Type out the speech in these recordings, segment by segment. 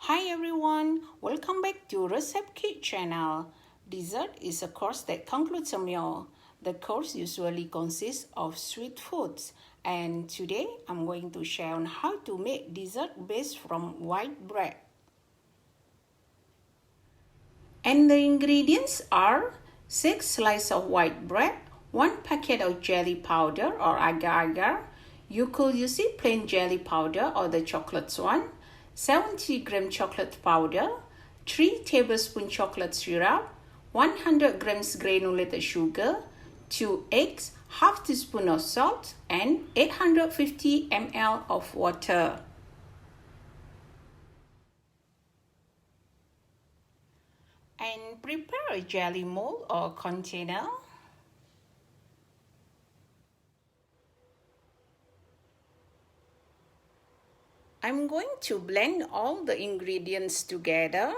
Hi everyone, welcome back to Recipe Kit channel. Dessert is a course that concludes a meal. The course usually consists of sweet foods, and today I'm going to share on how to make dessert based from white bread. And the ingredients are 6 slices of white bread, 1 packet of jelly powder or agar-agar. You could use it plain jelly powder or the chocolate one. 70 gram chocolate powder, 3 tablespoon chocolate syrup, 100 grams granulated sugar, 2 eggs, half teaspoon of salt, and 850 ml of water. And prepare a jelly mold or container. I'm going to blend all the ingredients together.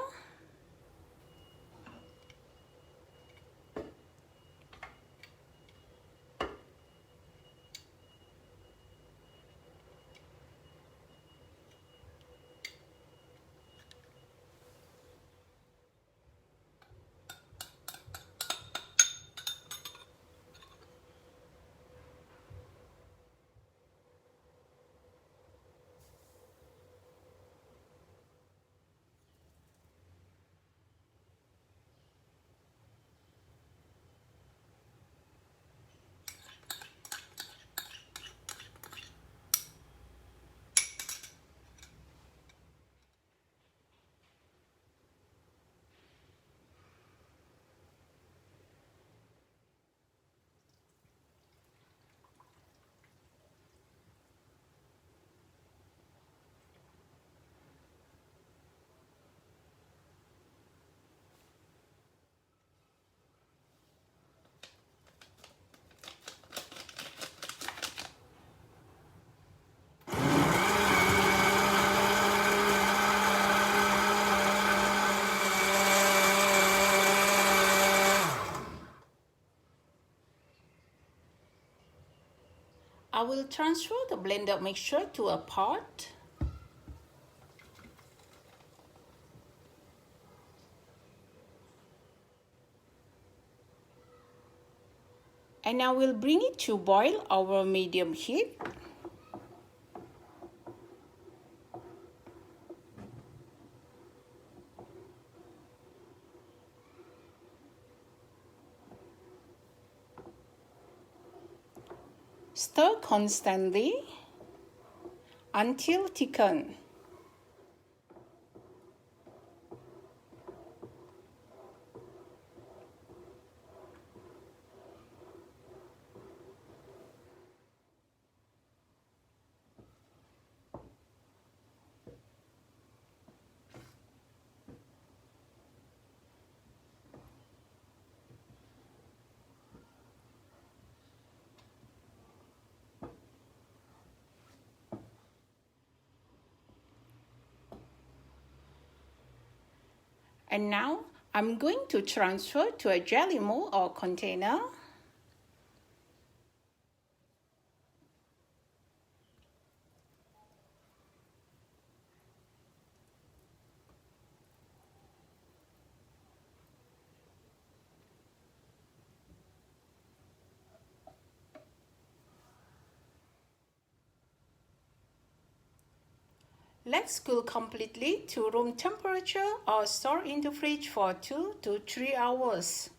I will transfer the blended mixture to a pot. And I will bring it to boil over medium heat. Stir constantly until thickened. And now I'm going to transfer to a jelly mold or container. Let's cool completely to room temperature or store in the fridge for 2 to 3 hours.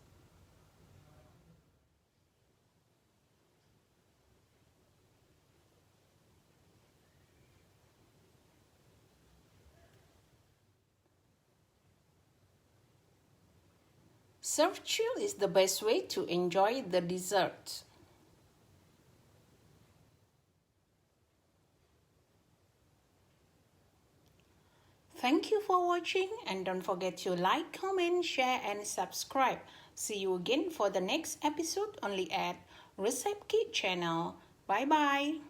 Serve chilled is the best way to enjoy the dessert. Thank you for watching, and don't forget to like, comment, share and subscribe. See you again for the next episode only at Recipe Kit channel. Bye bye.